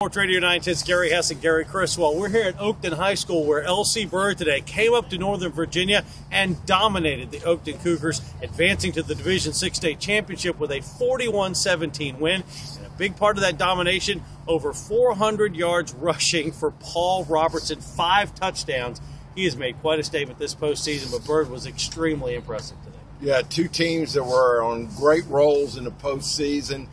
Sports Radio 910's Gary Hess and Gary Criswell. We're here at Oakton High School where LC Bird today came up to Northern Virginia and dominated the Oakton Cougars, advancing to the Division VI state championship with a 41-17 win. And a big part of that domination, over 400 yards rushing for Paul Robertson, 5 touchdowns. He has made quite a statement this postseason, but Bird was extremely impressive today. Yeah, two teams that were on great rolls in the postseason.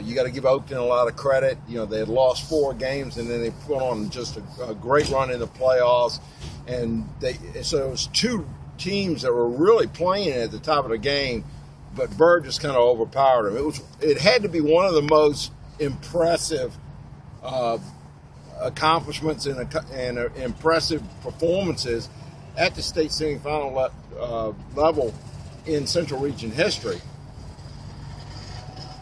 You got to give Oakton a lot of credit. You know, they had lost 4 games, and then they put on just a great run in the playoffs. And so it was two teams that were really playing at the top of the game, but Bird just kind of overpowered them. It had to be one of the most impressive accomplishments and impressive performances at the state semifinal level in Central Region history.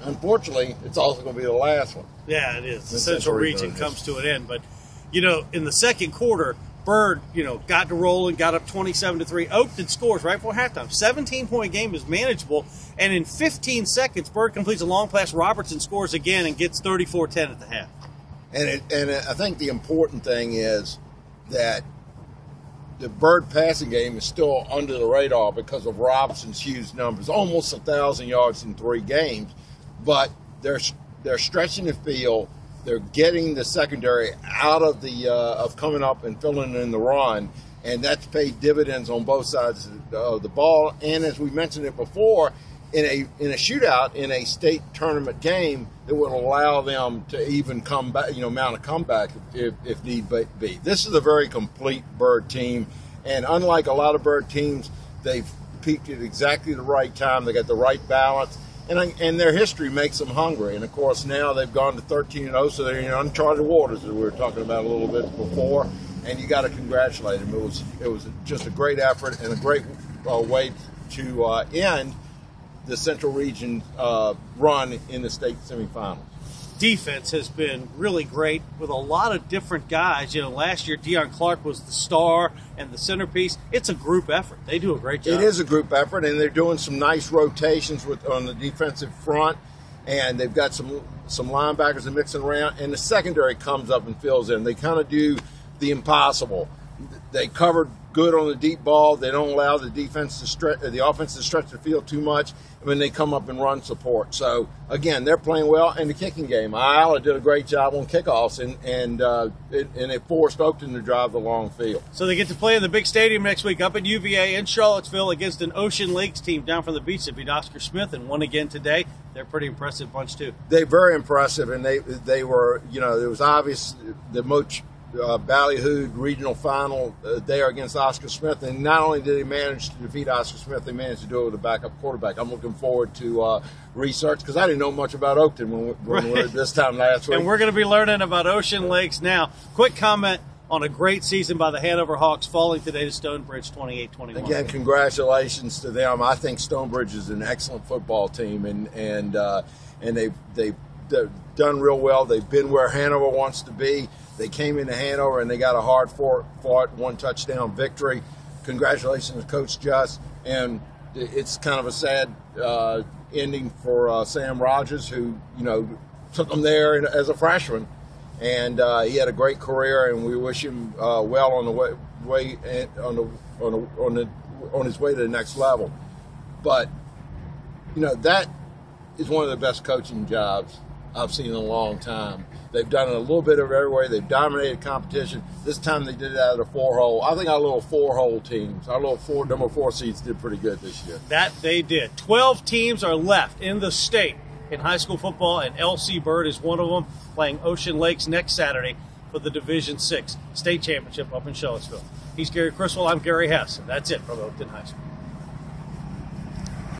Unfortunately, it's also going to be the last one. Yeah, it is. The Central Region comes to an end. But, you know, in the second quarter, Bird, got to roll and got up 27-3. Oakton scores right before halftime. 17-point game is manageable. And in 15 seconds, Bird completes a long pass. Robertson scores again and gets 34-10 at the half. And I think the important thing is that the Bird passing game is still under the radar because of Robertson's huge numbers. Almost 1,000 yards in 3 games. But they're stretching the field. They're getting the secondary out of of coming up and filling in the run, and that's paid dividends on both sides of the ball. And as we mentioned it before, in a shootout in a state tournament game, it would allow them to even come back, mount a comeback if need be. This is a very complete Bird team, and unlike a lot of Bird teams, they've peaked at exactly the right time. They got the right balance. And their history makes them hungry. And, of course, now they've gone to 13-0, so they're in uncharted waters, as we were talking about a little bit before. And you got to congratulate them. It was just a great effort and a great way to end the Central Region run in the state semifinals. Defense has been really great with a lot of different guys. Last year Deion Clark was the star and the centerpiece. It's a group effort. They do a great job. It is a group effort, and they're doing some nice rotations on the defensive front, and they've got some linebackers that mixing around, and the secondary comes up and fills in. They kind of do the impossible. They covered good on the deep ball. They don't allow the offense to stretch the field too much when they come up and run support. So, again, they're playing well. And the kicking game, Ayala did a great job on kickoffs, and it forced Oakton to drive the long field. So they get to play in the big stadium next week up at UVA in Charlottesville against an Ocean Lakes team down from the beach that beat Oscar Smith and won again today. They're a pretty impressive bunch, too. They're very impressive, and they were, it was obvious the most ballyhooed regional final there against Oscar Smith, and not only did they manage to defeat Oscar Smith, they managed to do it with a backup quarterback. I'm looking forward to research because I didn't know much about Oakton when we were this time last week. And we're going to be learning about Ocean Lakes now. Quick comment on a great season by the Hanover Hawks, falling today to Stonebridge 28-21. Again, congratulations to them. I think Stonebridge is an excellent football team, and they've done real well. They've been where Hanover wants to be. They came into Hanover and they got a hard-fought 1-touchdown victory. Congratulations to Coach Just. And it's kind of a sad ending for Sam Rogers, who took him there as a freshman, and he had a great career. And we wish him well on his way to the next level. But that is one of the best coaching jobs I've seen in a long time. They've done it a little bit of everywhere. They've dominated competition. This time they did it out of the 4-hole. I think our little 4-hole teams, our little number 4 seeds did pretty good this year. That they did. 12 teams are left in the state in high school football, and LC Bird is one of them, playing Ocean Lakes next Saturday for the Division VI state championship up in Charlottesville. He's Gary Criswell. I'm Gary Hess, and that's it from Oakton High School.